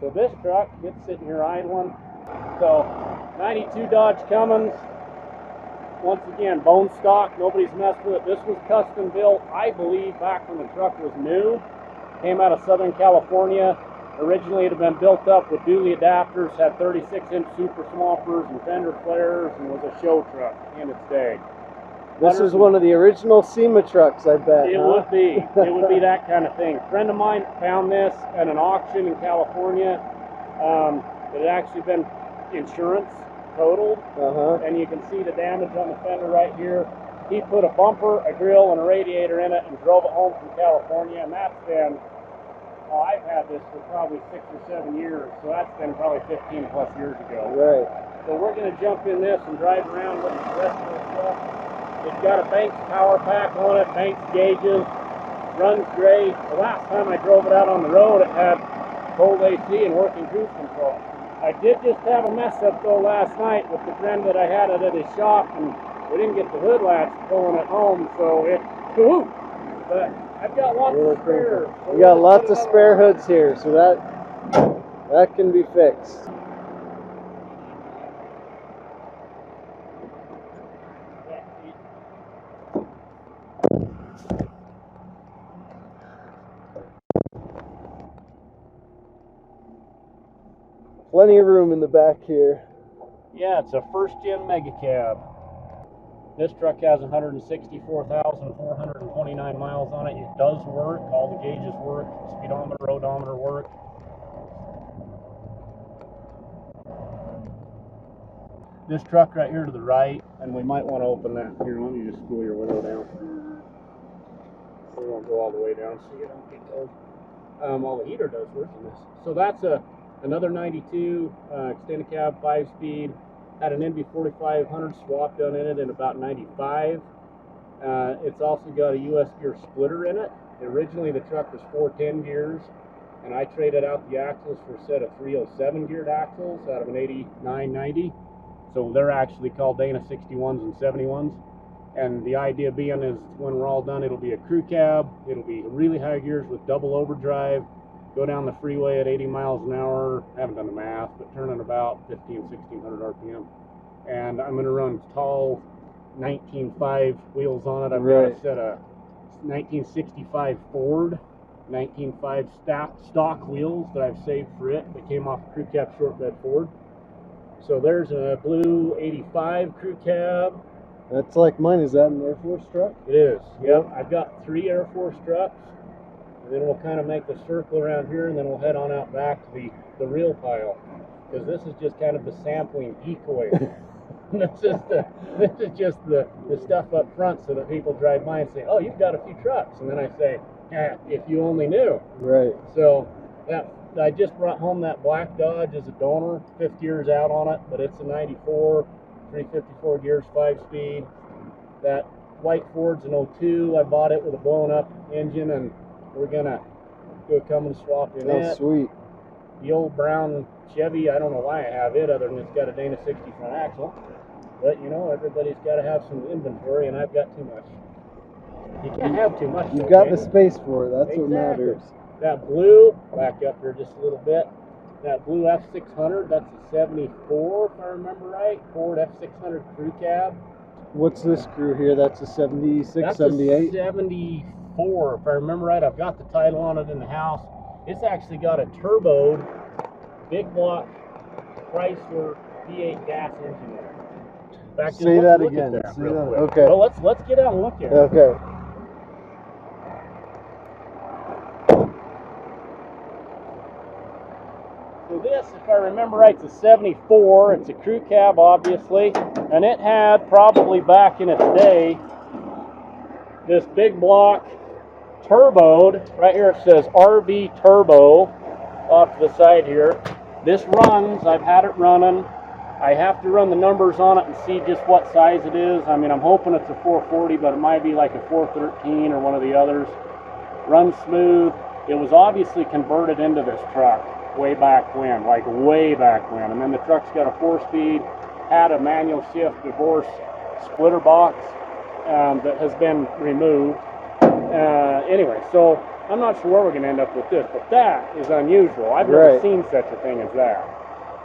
So this truck, it's sitting here idling. So 92 Dodge Cummins. Once again, bone stock, nobody's messed with it. This was custom built, I believe, back when the truck was new. Came out of Southern California. Originally it had been built up with dually adapters, had 36-inch super swampers and fender flares, and was a show truck in its day. This is one of the original SEMA trucks, I bet. It would be. It would be that kind of thing. A friend of mine found this at an auction in California. It had actually been insurance totaled, and you can see the damage on the fender right here. He put a bumper, a grill, and a radiator in it and drove it home from California, and that's been, I've had this for probably 6 or 7 years, so that's been probably 15 plus years ago. Right. So we're going to jump in this and drive around with the rest of this stuff. It's got a Banks power pack on it, Banks gauges, runs great. The last time I drove it out on the road, it had cold AC and working cruise control. I did just have a mess up though last night with the friend that I had it at his shop, and we didn't get the hood latch pulling it home, so it, but I've got lots of spares. So you got lots of spare hoods here, so that can be fixed. Plenty of room in the back here. Yeah, it's a first-gen mega cab. This truck has 164,429 miles on it. It does work. All the gauges work. Speedometer, odometer work. This truck right here to the right, and we might want to open that. Here, let me just spool your window down. We won't go all the way down so you don't get cold. All the heater does work in this. So that's another 92 extended cab, 5-speed. Had an NB 4500 swap done in it in about 95. It's also got a US gear splitter in it. Originally the truck was 410 gears, and I traded out the axles for a set of 307 geared axles out of an 8990. So they're actually called Dana 61s and 71s. And the idea being is when we're all done, it'll be a crew cab. It'll be really high gears with double overdrive. Go down the freeway at 80 miles an hour. I haven't done the math, but turning about 1600 RPM. And I'm going to run tall 19.5 wheels on it. I've got a set of 1965 Ford 19.5 stock wheels that I've saved for it. They came off a crew cab short bed Ford. So there's a blue 85 crew cab. That's like mine. Is that an Air Force truck? It is. Yep. I've got 3 Air Force trucks. And then we'll kind of make the circle around here, and then we'll head on out back to the real pile, because this is just kind of the sampling decoy. this is just the stuff up front, so that people drive by and say, "Oh, you've got a few trucks," and then I say, "If you only knew." Right. So I just brought home that black Dodge as a donor. 5th gear's out on it, but it's a 94, 354 gears, 5-speed. That white Ford's an 02. I bought it with a blown up engine, and we're gonna do a Cummins swap in it. Oh, sweet. The old brown Chevy, I don't know why I have it, other than it's got a Dana 60 front axle. But you know, everybody's got to have some inventory, and I've got too much. You can't have too much. You've got the space for it. That's what matters. That blue, back up here just a little bit. That blue F600, that's a 74, if I remember right. Ford F600 crew cab. What's this screw here? That's a 76, that's 78? A 74, if I remember right. I've got the title on it in the house. It's actually got a turboed, big block Chrysler V8 gas engine in it. In fact, say that again. Say that. Okay. Well, let's get out and look at it. Okay. So this, if I remember right, it's a 74. It's a crew cab, obviously, and it had probably back in its day this big block turboed. Right here it says RV Turbo off to the side here. This runs. I've had it running. I have to run the numbers on it and see just what size it is. I mean, I'm hoping it's a 440, but it might be like a 413 or one of the others. Runs smooth. It was obviously converted into this truck way back when, like way back when. And then the truck's got a 4-speed, had a manual shift divorce splitter box that has been removed. Anyway, so I'm not sure where we're going to end up with this, but that is unusual. I've never seen such a thing as that.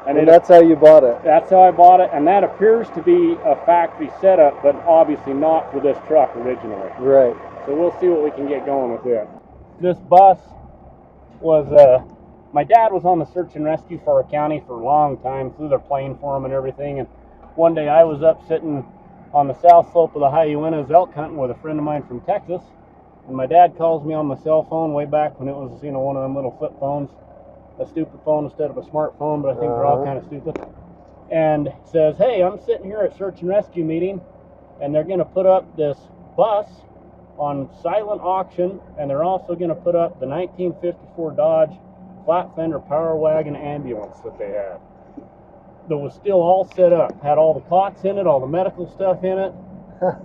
And that's how you bought it? That's how I bought it, and that appears to be a factory setup, but obviously not for this truck originally. Right. So we'll see what we can get going with it. This bus was, my dad was on the search and rescue for our county for a long time, flew their plane for him and everything, and one day I was up sitting on the south slope of the Hyuinas elk hunting with a friend of mine from Texas, and my dad calls me on my cell phone way back when it was, you know, one of them little flip phones, a stupid phone instead of a smartphone, but I think they're all kind of stupid, and says, hey, I'm sitting here at search and rescue meeting, and they're going to put up this bus on silent auction, and they're also going to put up the 1954 Dodge flat fender power wagon ambulance that they had. That was still all set up, had all the cots in it, all the medical stuff in it,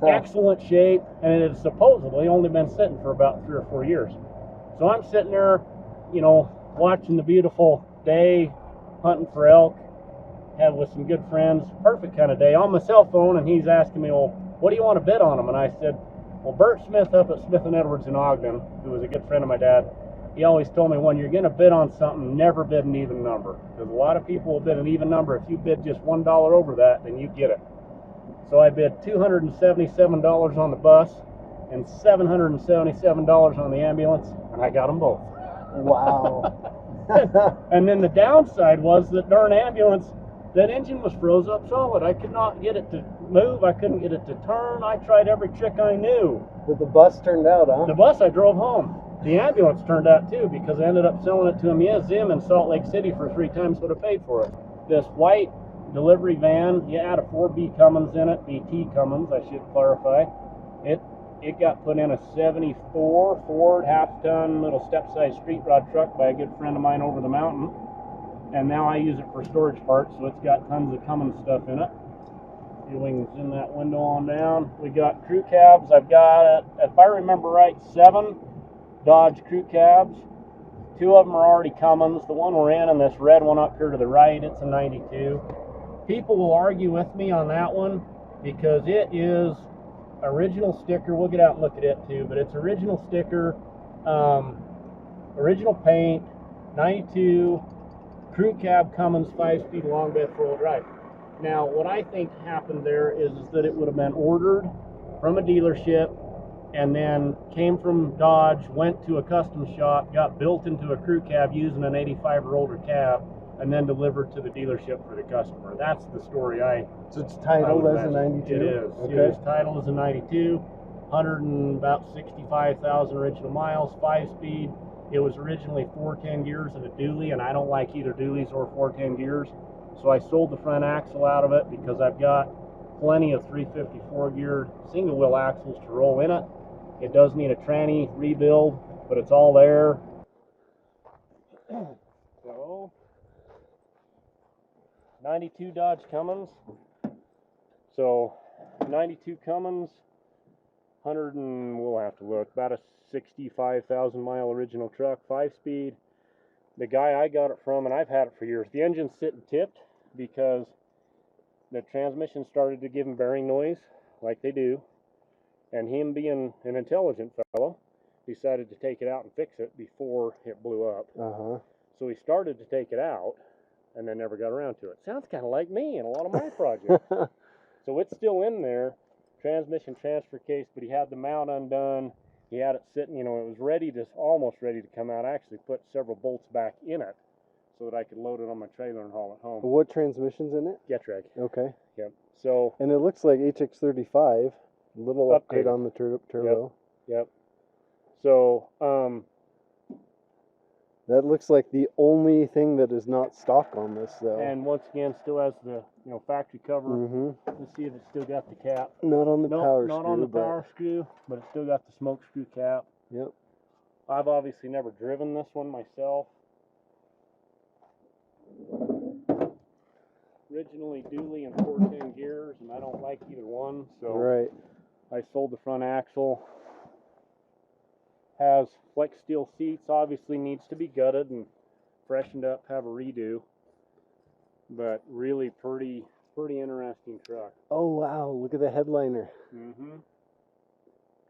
excellent shape, and it had supposedly only been sitting for about 3 or 4 years. So I'm sitting there, you know, watching the beautiful day, hunting for elk, had with some good friends, perfect kind of day, on my cell phone, and he's asking me, well, what do you want to bid on them? And I said, well, Bert Smith up at Smith & Edwards in Ogden, who was a good friend of my dad, he always told me, when you're going to bid on something, never bid an even number. Because a lot of people will bid an even number. If you bid just $1 over that, then you get it. So I bid $277 on the bus and $777 on the ambulance, and I got them both. Wow. And then the downside was that darn ambulance, that engine was froze up solid. I could not get it to move. I couldn't get it to turn. I tried every trick I knew. But the bus turned out, huh? The bus I drove home. The ambulance turned out too, because I ended up selling it to a museum in Salt Lake City for 3 times what I paid for it. This white delivery van, you had a 4B Cummins in it, BT Cummins, I should clarify. It got put in a 74 Ford half-ton little step-size street rod truck by a good friend of mine over the mountain. And now I use it for storage parts, so it's got tons of Cummins stuff in it. See if we can zoom that window on down. We got crew cabs. I've got, if I remember right, 7 Dodge crew cabs. 2 of them are already Cummins. The one we're in, and this red one up here to the right, it's a 92. People will argue with me on that one because it is original sticker. We'll get out and look at it too, but it's original sticker, original paint, 92 crew cab Cummins 5-speed long bed 4-wheel drive. Now, what I think happened there is that it would have been ordered from a dealership and then came from Dodge, went to a custom shop, got built into a crew cab using an 85 or older cab, and then delivered to the dealership for the customer. That's the story So it's titled as a 92? It is. Okay. It is titled as a 92, 165,000 original miles, 5-speed. It was originally 410 gears and a dually, and I don't like either dualies or 410 gears. So I sold the front axle out of it because I've got plenty of 354 geared single wheel axles to roll in it. It does need a tranny rebuild, but it's all there. So, 92 Dodge Cummins. So, 92 Cummins, 100 and we'll have to look, about a 65,000 mile original truck, 5-speed. The guy I got it from, and I've had it for years, the engine's sitting tipped because the transmission started to give him bearing noise, like they do, and him being an intelligent fellow decided to take it out and fix it before it blew up. So he started to take it out and then never got around to it. Sounds kind of like me in a lot of my projects. So it's still in there, transmission transfer case, but he had the mount undone. He had it sitting, you know, it was ready to, almost ready to come out. I actually put several bolts back in it so that I could load it on my trailer and haul it home. What transmission's in it? Getrag. Okay. Yep. So. And it looks like HX35, a little upgrade on the turbo. Yep. So, that looks like the only thing that is not stock on this, though. And once again, still has the, you know, factory cover. Let's see if it's still got the cap. Not on the power screw. Not on the power screw, but it's still got the smoke screw cap. Yep. I've obviously never driven this one myself. Originally dually and 410 gears, and I don't like either one, so I sold the front axle. Has flex steel seats, obviously needs to be gutted and freshened up, have a redo, but really pretty interesting truck. Oh wow, look at the headliner.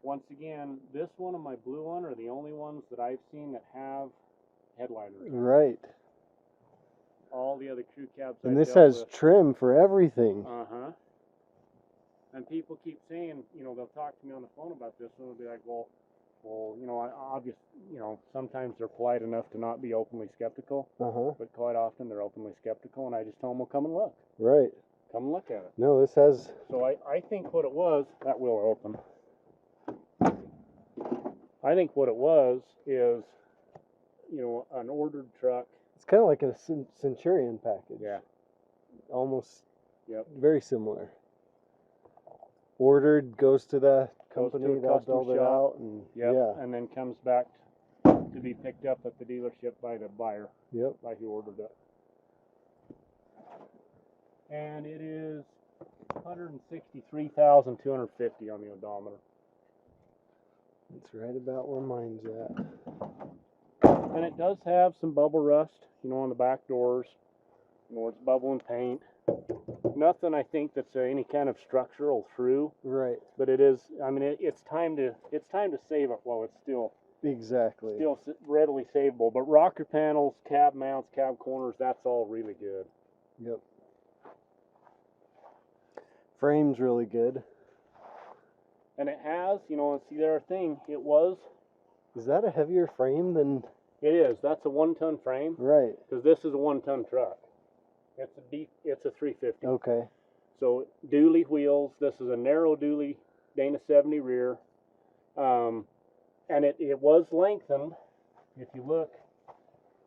once again, this one and my blue one are the only ones that I've seen that have headliners. Right. All the other crew cabs And I've this dealt has with, trim for everything. And people keep saying, you know, they'll talk to me on the phone about this, and they'll be like, well, you know, I obviously, you know, sometimes they're polite enough to not be openly skeptical, but quite often they're openly skeptical, and I just tell them, well, come and look. Right. Come and look at it. No, this has... So I think what it was, that will open. I think what it was is, you know, an ordered truck. It's kind of like a Centurion package. Yeah. Almost. Yep. Very similar. Ordered, goes to the company, they'll build it out, and and then comes back to be picked up at the dealership by the buyer. Yep. By who ordered it. And it is 163,250 on the odometer. It's right about where mine's at. And it does have some bubble rust, you know, on the back doors. You know, it's bubbling paint. Nothing, I think, that's any kind of structural through. Right. But it is. I mean, it's time to save it while it's still readily savable. But rocker panels, cab mounts, cab corners, that's all really good. Yep. Frame's really good. And it has, you know, see there a thing. It was. Is that a heavier frame than? It is. That's a 1-ton frame. Right. Because this is a 1-ton truck. It's a 350. Okay. So dually wheels. This is a narrow dually Dana 70 rear. And it was lengthened. If you look,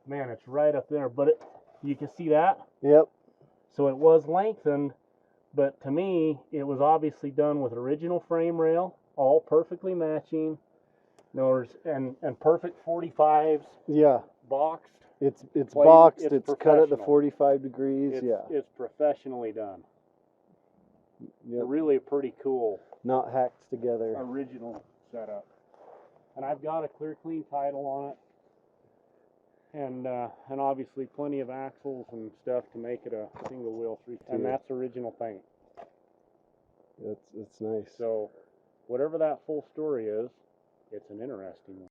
man, it's right up there. But you can see that? Yep. So it was lengthened, but to me, it was obviously done with original frame rail, all perfectly matching. And perfect 45s. Yeah. Boxed. It's plated, boxed. It's cut at the 45 degrees. It's professionally done. Yep. Really pretty cool. Not hacked together. Original setup. And I've got a clear, clean title on it. And obviously plenty of axles and stuff to make it a single wheel 350. And that's original paint. That's nice. So whatever that full story is, it's an interesting one.